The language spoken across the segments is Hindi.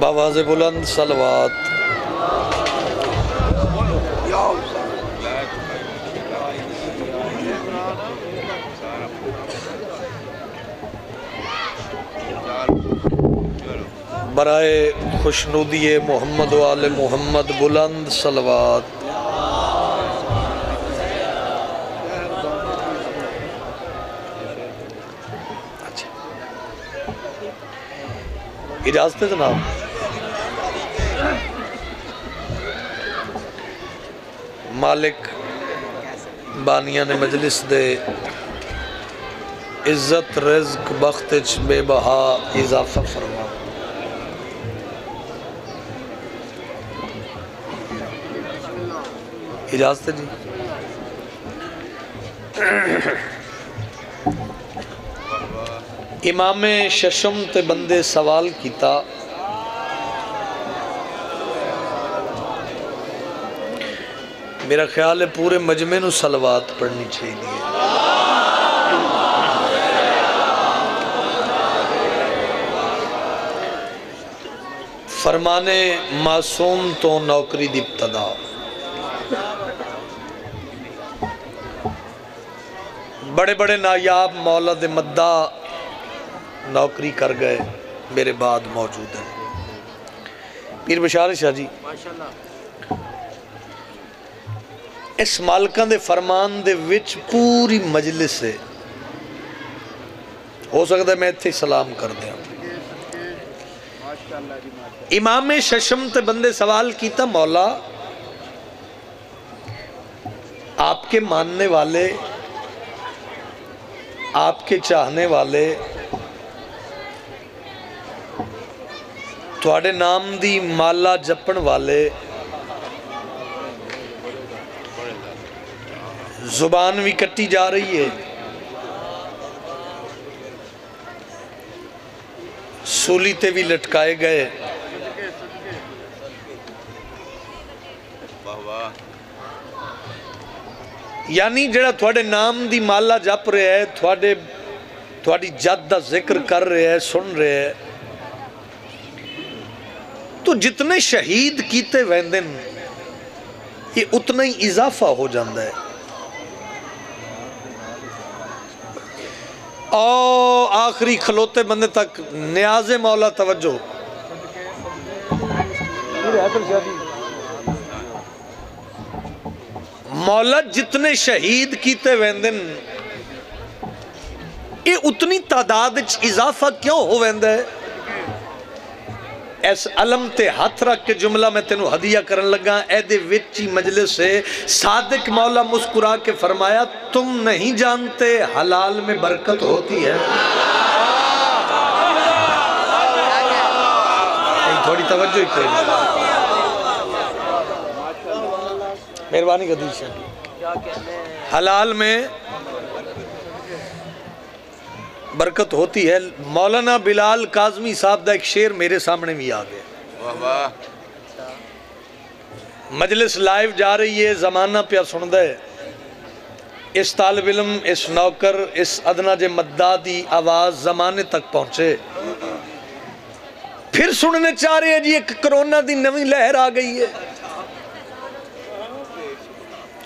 बावाज़े बुलंद सलवात। बराए खुशनुदी मोहम्मद वाले मोहम्मद बुलंद सलवात। इजाजत है जनाब। मालिक बानिया ने मजलिस दे इज्जत रिज़्क बख्त बेबहा इजाफा फरमा। इजाजत है जी। इमाम शशम ते बंदे सवाल किया, मेरा ख्याल है पूरे मजमे नूं सलवात पढ़नी चाहिए। फरमाने मासूम तो नौकरी दी इब्तदा, बड़े बड़े नायाब मौला दे मद्दा नौकरी कर गए, मेरे बाद मौजूद है। पीर बशार शाह जी इस मालकां दे फरमान दे विच पूरी मजलिस है, हो सकता है मैं इत्थे सलाम कर दिया। इमाम शशम ते बंदे सवाल किया, मौला आपके मानने वाले, आपके चाहने वाले, तुहाडे नाम दी माला जपण वाले, जुबान भी कट्टी जा रही है, सूली ते भी लटकाए गए, यानी जेड़ा थोड़े नाम दी माला जप रहा है, थोड़ी जद दा जिक्र कर रहा है, सुन रहा है, तो जितने शहीद कीते वेंदे ये उतना ही इजाफा हो जाता है। और आखिरी खलोते बंदे तक न्याज़े मौला तवज्जो। मौला जितने शहीद कीते वेंदन ये उतनी तादाद इजाफा क्यों हो वेंदा है? इस अलम ते हाथ रख के जुमला मैं तेनू हदिया करन लगा, एदे विच ही मजलिस से सादिक मौला मुस्कुरा के फरमाया, तुम नहीं जानते हलाल में बरकत होती है। थोड़ी तवज्जो ही कोई नहीं, मेहरबानी कर दीजिए। हलाल में बरकत होती है। मौलाना बिलाल काज़मी साहब का एक शेर मेरे सामने भी आ गया। मजलिस लाइव जा रही है, जमाना प्या सुनदा है, इस तालिब इल्म, इस नौकर, इस अदना जे मद्दा दी आवाज़ जमाने तक पहुँचे। फिर सुनने चाह रहे हैं जी एक कोरोना की नवी लहर आ गई है।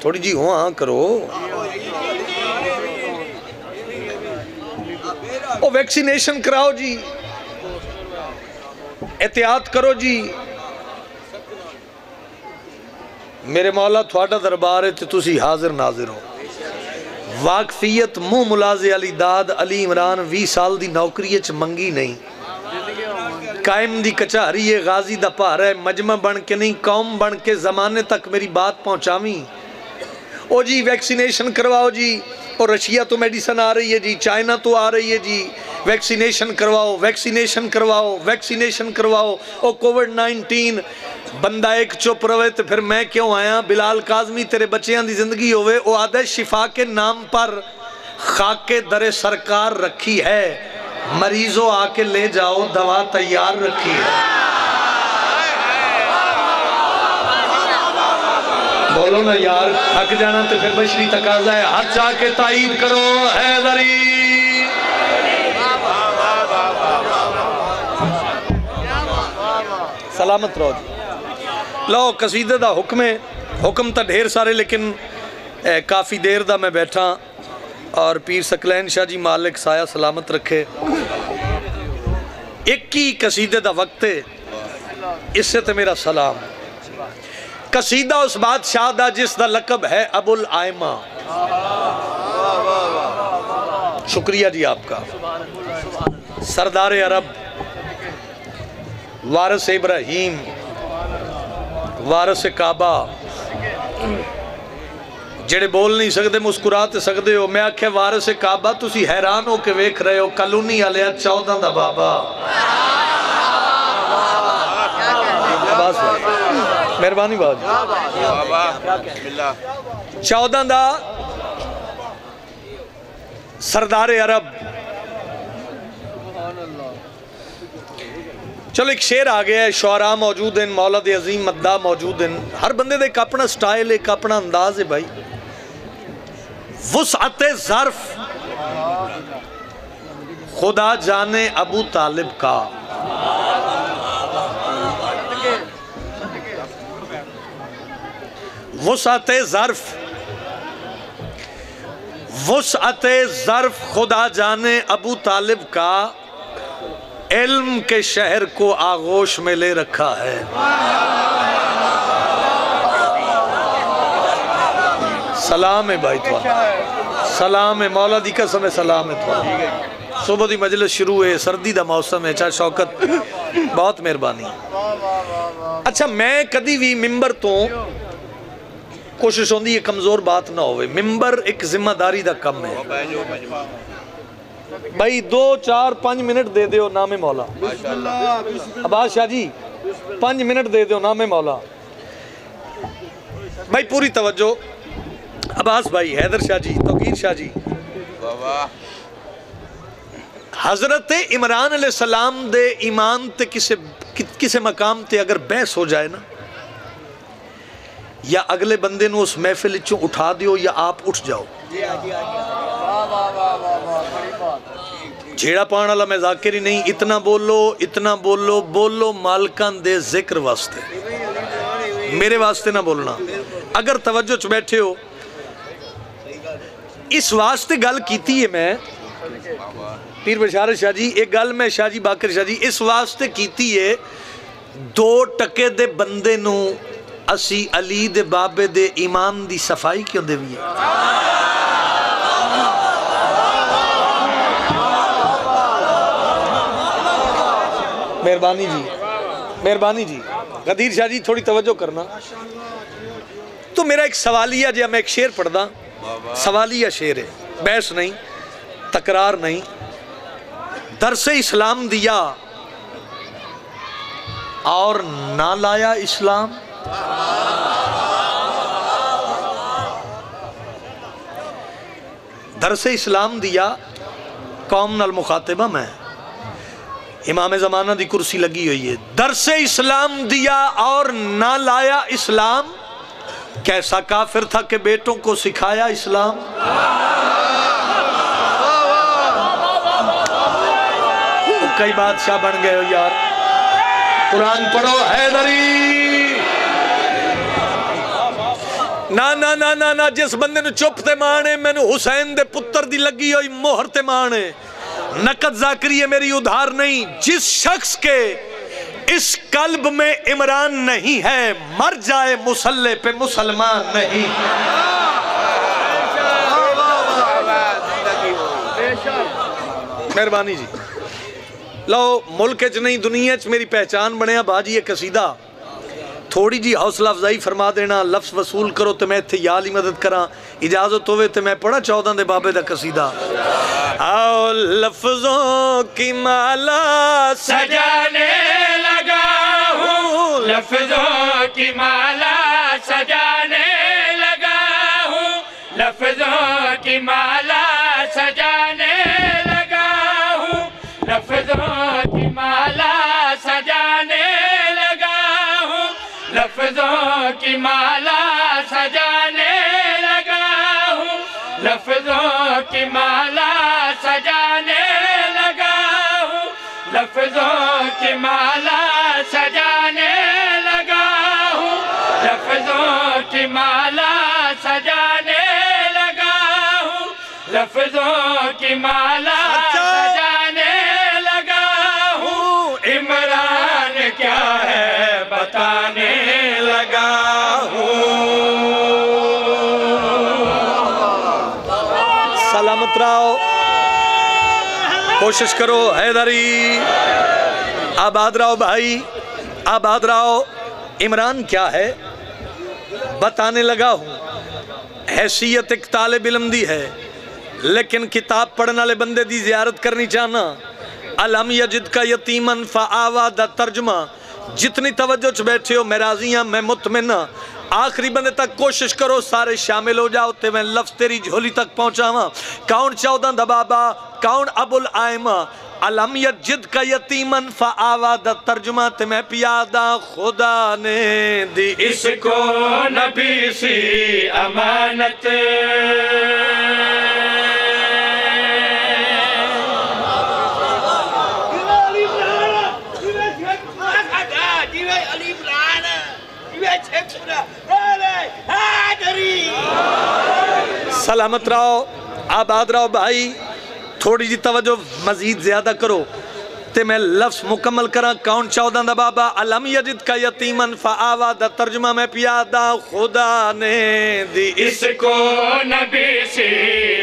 थोड़ी जी हो हाँ करो, ओ वैक्सीनेशन कराओ जी, एहतियात करो जी। मेरे मौला थोड़ा दरबार है तो तुसी हाजिर नाजिर हो। वाकफियत मुँह मुलाजे अली दाद अली इमरान 20 साल की नौकरी मंगी नहीं, कायम दी कचहरी है, गाजी दा भार है, मजमा बन के नहीं कौम बन के जमाने तक मेरी बात पहुँचावी। ओ जी वैक्सीनेशन करवाओ जी, और रशिया तो मेडिसिन आ रही है जी, चाइना तो आ रही है जी, वैक्सीनेशन करवाओ, वैक्सीनेशन करवाओ, वैक्सीनेशन करवाओ। ओ कोविड-19 बंदा एक चुप रहे तो फिर मैं क्यों आया? बिलाल काज़मी तेरे बच्चों की जिंदगी होवे, ओ आदे शिफा के नाम पर खाके दरे सरकार रखी है, मरीजों आके ले जाओ, दवा तैयार रखी है। बोलो ना यार, थक जाना तो फिर बशरी तकाजा है, हाथ जाके ताईद करो हैदरी। सलामत रहो जी। लो कसीदे का हुक्म है, हुक्म तो ढेर सारे, लेकिन काफ़ी देर दा मैं बैठा और पीर सकलैन शाह जी मालिक साया सलामत रखे। एक ही कसीदे का वक्त है, इससे तो मेरा सलाम। कसीदा उस बादशाह दा जिसका लकब है अबुल आयमा। शुक्रिया जी आपका। सरदार अरब, वारिस इब्राहीम, वारिस काबा, जेड़े बोल नहीं सकते मुस्कुरा तो सकते हो। मैं आख्या वारिस काबा, तुसी हैरान हो के वेख रहे हो कॉलोनी वाले 14 दा बाबा। बस मेहरबानी बात। 14 दा सरदार अरब। चलो एक शेर आ गया है, शुआरा मौजूद हैं, मौला दे अजीम मद्दा मौजूद हैं। हर बंदे का एक अपना स्टाइल, एक अपना अंदाज है भाई। वुसअते ज़र्फ खुदा जाने अबू तालिब का। वुसअते ज़र्फ, वुसअते ज़र्फ खुदा जाने अबू तालिब का, इल्म के शहर को आगोश में ले रखा है। सलाम है भाई थोड़ा, सलाम है, मौला दी कसम है, सलाम है थोड़ा। सुबह की मजलिस शुरू है, सर्दी का मौसम है, चाहे शौकत बहुत मेहरबानी। अच्छा, मैं कभी भी मिंबर तो कोशिश होती है कमजोर बात ना हो। मिंबर एक जिम्मेदारी का कम है भाई। 2 4 5 मिनट दे दो नामे मौला। अब्बास शाह जी 5 मिनट दे दो नामे मौला। भाई पूरी तवज्जो। अब्बास भाई, हैदर शाह जी, तौकीर शाह जी, हजरत इमरान अलैहिस्सलाम दे ईमान ते किसे मकाम ते अगर बहस हो जाए ना, या अगले बंदे नूं उस महफिल चों उठा दियो या आप उठ जाओ। झेड़ा पाने वाला मैं जाकिर ही नहीं। इतना बोलो, इतना बोलो, बोलो मालकान दे जिक्र वास्ते, मेरे वास्ते ना बोलना। अगर तवज्जो च बैठे हो, इस वास्ते गल कीती है मैं पीर बशारत शाह जी, एक गल मैं शाह जी बाकर शाह जी इस वास्ते कीती है, 2 टके दे बंदे नूं असी अली दे बाबे दे ईमान दी सफाई क्यों देवीए? मेहरबानी जी, मेहरबानी जी। गदीर शाह जी थोड़ी तवज्जो करना। तो मेरा एक सवालिया जो मैं एक शेर पढ़दा, सवालिया शेर है, बहस नहीं, तकरार नहीं। दरसे इस्लाम दिया और ना लाया इस्लाम। दरसे इस्लाम दिया, कौम नाल मुखातिबा मैं, इमाम ज़माना दी कुर्सी लगी हुई है। दरसे इस्लाम दिया और ना लाया इस्लाम, कैसा काफिर था कि बेटों को सिखाया इस्लाम। तो कई बादशाह बन गए हो यार। कुरान पढ़ो हैदरी। ना ना ना ना ना, जिस बंदे ने चुप ते माने, मैनू हुसैन दे पुत्र दी लगी हुई मोहर ते माने। नकद जाकरी है मेरी उधार नहीं। जिस शख्स के इस कल्ब में इमरान नहीं है, मर जाए मुसल्ले पे मुसलमान नहीं। मेहरबानी जी। लो मुल्क च नहीं दुनिया च मेरी पहचान बनया बाजी ये कसीदा। थोड़ी जी हौसला अफजाई फरमा देना, लफ्ज वसूल करो तो मैं इत्थे याल ही मदद करा। इजाजत होवे तो मैं पढ़ा 14 दे बाबे दा कसीदा। आओ लफ्जों की माला सजाने लगा हूँ, लफ्जों की माला सजाने लगा हूँ, लफ्जों की माला सजाने लगा हूँ, लफ्जों की माला सजाने लगा हूँ, लफ्जों की माला सजाने लगा हूँ, लफ्जों की माला सजाने लगा हूँ, लफ्जों की माला सजाने लफ्जों की माला सजाने लगा हूँ, इमरान क्या है बताने लगा हूँ। सलामत रहो, कोशिश करो हैदरी, आबाद रहो भाई, आबाद रहो। इमरान क्या है बताने लगा हूँ। हैसियत एक तालिब इल्म दी है, लेकिन किताब पढ़ने वाले बंदे दी जियारत करनी चाहना। अलम यजिद का यतीमन फ़आवा दा तर्जुमा, जितनी तवज्जो च बैठे हो मैं राजी हाँ, मैं मुतमिन हाँ। आखिरी बंदे तक कोशिश करो, सारे शामिल हो जाओ ते मैं लफ्ज़ तेरी झोली तक पहुँचावा। कौन 14 दा बाबा, कौन अबुल आयमा। अलम यजिद का यतीमन फ़आवा दा तर्जुमा ते मैं पियादा खुदा ने दी इसको नबी सी अमानत। सलामत रहो, आबाद रहो भाई। थोड़ी जी तवज्जो मजीद ज्यादा करो ते मैं लफ्ज़ मुकम्मल करा। कौन 14 दा बाबा, अलम यजिद का यतीमन फ़आवा दा तर्जुमा मैं पियादा खुदा ने दी इसको नबी सी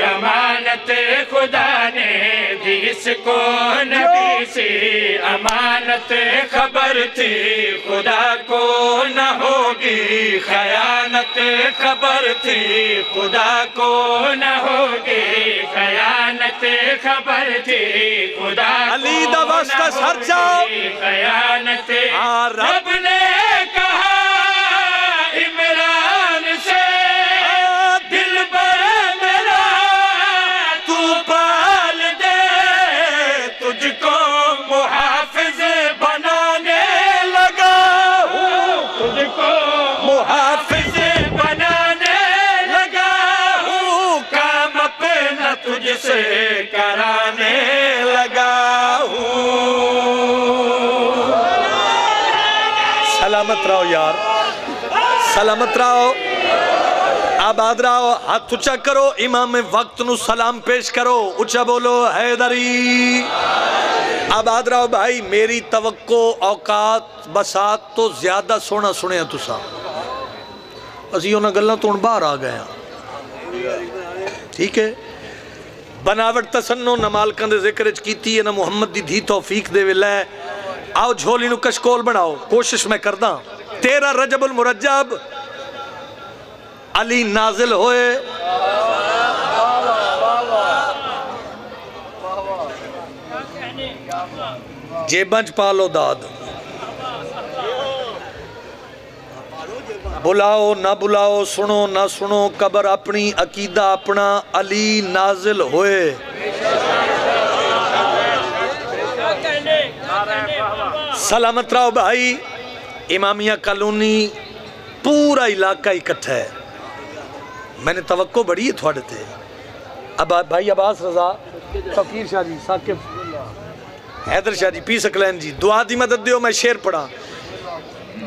अमानत, खुदा ने दी इसको नबी सी अमानत। खबर थी खुदा को न होगी खयानत, खबर थी खुदा को न होगी खयानत, खबर थी खुदा अली दा वास्ता सर जाओ खयानत। रब ने कहा इमरान से, दिल पर मेरा तू पाल दे, तुझको मुहाफिज बनाने लगा हूँ, तुझको मुहाफिज बनाने लगा हूँ, काम अपना तुझसे कराने लगा हूँ। सलामत रहो यार, सलामत रहो, आबाद रहो। हाथ ऊंचा करो, इमाम वक्त नु सलाम पेश करो, ऊंचा बोलो हैदरी। आबाद रहो भाई। मेरी तवक्को औकात बसात तो ज्यादा सोना सुने तुसा, असी उन्हां गल्लां तो हुण बाहर आ गए हैं। ठीक है, बनावट तसन्नो न मालकां दे जिक्र च कीती है, न मुहम्मद दी धी तौफीक दे विलै। आओ झोली नु कशकोल बनाओ, कोशिश मैं करदा। 13 रजबुल मुरज्जब अली नाजिल होए। जेबंच पालो दाद, बुलाओ ना बुलाओ, सुनो ना सुनो, कबर अपनी अकीदा अपना, अली नाजिल होए। सलामत रहो भाई। इमामिया कॉलोनी पूरा इलाका इकट्ठा है, मैंने तवक्को बड़ी है थोड़े थे। अब भाई अब्बास रजा, फकीर शाह जी, साकिब हैदर शाह जी, पी सकलैन जी, दुआ दी मदद दियो। मैं शेर पढ़ा।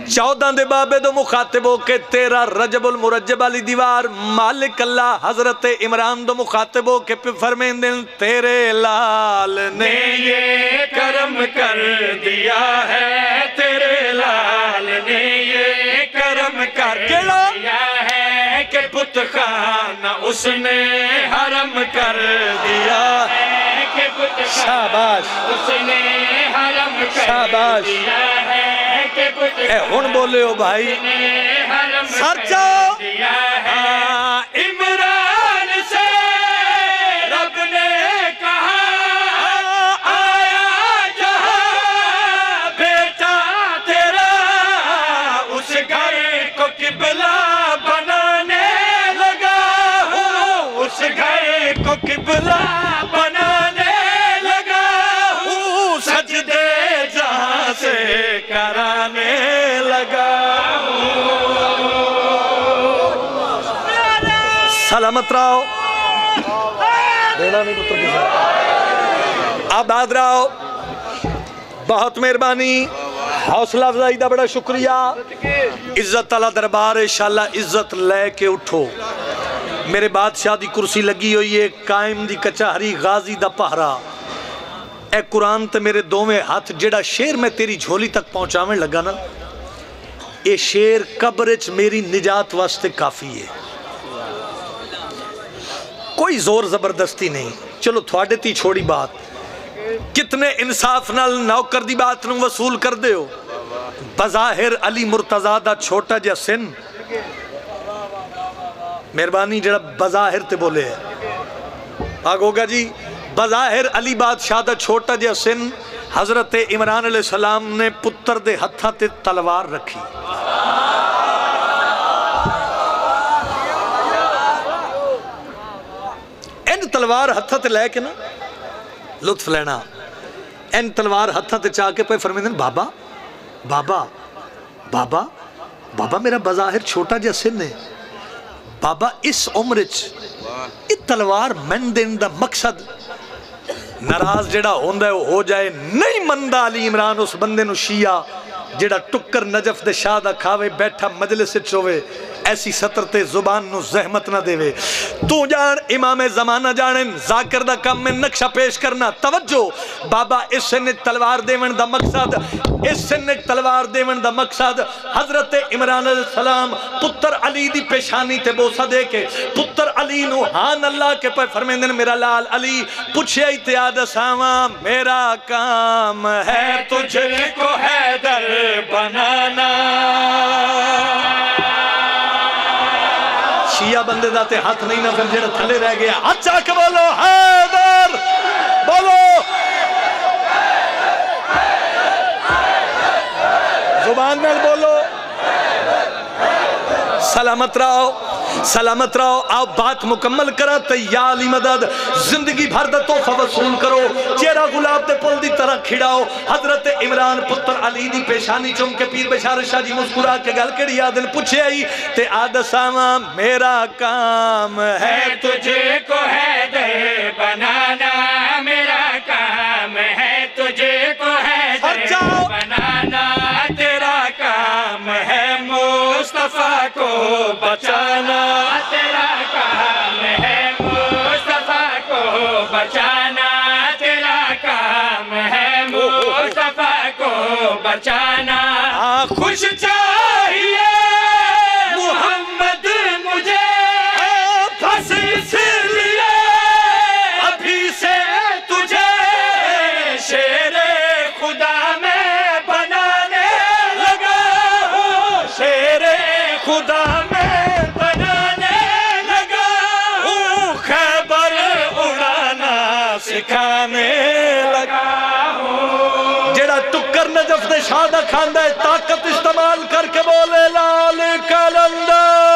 14 दे बाबे दो मुखातिब हो के 13 रजबुल मुरज्जब वाली दीवार, मालिक अल्लाह हजरत इमरान दो मुखातिब हो के फरमेंदे तेरे लाल ने ये करम कर दिया है, तेरे लाल ने ये करम कर दिया है कि पुत खाना उसने हरम कर दिया है, कि पुत शाबाश उसने हरम कर दिया है, कि पुत हुन बोले हो भाई, सर जाओ। इमरान से रब ने कहा आया जहां बेटा तेरा, उस घर को किबला बनाने लगा हूँ, उस घर को किबला बनाने लगा हूँ, सजदे जहां से कराने लगा हूँ। सलामत रहो, देना नहीं पुत्र के साथ। आबाद रहो, बहुत मेहरबानी, हौसला अफजाई का बड़ा शुक्रिया। इज्जत वाला दरबार है, इंशाअल्लाह इज्जत लेके उठो। मेरे बादशाह दी कुर्सी लगी हुई है, कायम दी कचहरी, गाजी दा पहरा। ए कुरान ते मेरे दोवें हाथ, जेड़ा शेर मैं तेरी झोली तक पहुंचावे लगा ना, ये शेर कब्र च मेरी निजात वास्ते काफ़ी है। कोई जोर जबरदस्ती नहीं। चलो थोड़े ती छोड़ी बात, कितने इंसाफ नाल नौकर दी बात नू वसूल कर दे हो। बज़ाहिर अली मुर्तज़ा दा छोटा जिहा सिन, मेहरबानी जरा बज़ाहिर ते बोले है आगोगा जी, बज़ाहिर अली बादशाह दा छोटा जिहा सिन, हजरत इमरान अलैहिस्सलाम ने पुत्र दे हत्थां ते तलवार रखी। इन तलवार हत्थां ते लैके ना लुत्फ लेना, इन तलवार हत्थां ते चाह के पे फरमांदे ने, बाबा बाबा बाबा बाबा मेरा बज़ाहिर छोटा जिहा सिन है बाबा, इस उम्र च इस तलवार मैन देने दा मकसद, नाराज जेड़ा होंदा है हो जाए, नहीं मनदा अली इमरान उस बंदे नु शिया जेड़ा टुक्कर नजफ दे शाह दा खावे, बैठा मजलिस च होवे, ऐसी सतर ते जुबान नु जहमत ना देवे। तू जान इमाम जमाना जाने, जाकिर दा काम में नक्शा पेश करना। तवज्जो बाबा, इस ने तलवार देवन दा मकसद, इस ने तलवार देवन दा मकसद हजरत इमरान अलैहिस्सलाम पुत्र अली दी पेशानी ते बोसा दे के पुत्र अली नु हान अल्लाह के पे फरमांदे ने, मेरा लाल अली पूछे इत्याद सावा, मेरा काम है तुझको हैदर बनाना। शिया बंदे दा ते हाथ नहीं ना, फिर जेड़ा थले रह गया हाथ चाक बोलो हैदर, बोलो जुबान में बोलो, सलामत रहो सलामत रहो। आप बात मुकम्मल करा तो या अली मदद, जिंदगी भर दा तोहफा वसूल करो, चेहरा गुलाब दे पुल दी तरह खिड़ाओ। हजरत इमरान पुत्र अली दी पेशानी चुम के पीर बशार शाह जी मुस्कुरा के गल केड़ी आदन पूछे आई ते आदसावा, मेरा काम है तुझको हैदर बनाना, मेरा काम है तुझको हैदर बनाना, तेरा काम है मुस्तफा को बचाना, तेरा काम है मुस्तफा को बचाना, तेरा काम है मुस्तफा को बचाना। खुश चाहिए मोहम्मद मुझे, फंस इसलिए अभी से तुझे शेरे खुदा में बनाने लगा हूँ, शेरे खुदा में बनाने लगा हूँ, खैबर उड़ाना सिखाने लगा हूँ। जेड़ा टुक्कर नजफ दे शाह दा खांदा है, ताकत इस्तेमाल करके बोले लाल कलंदर।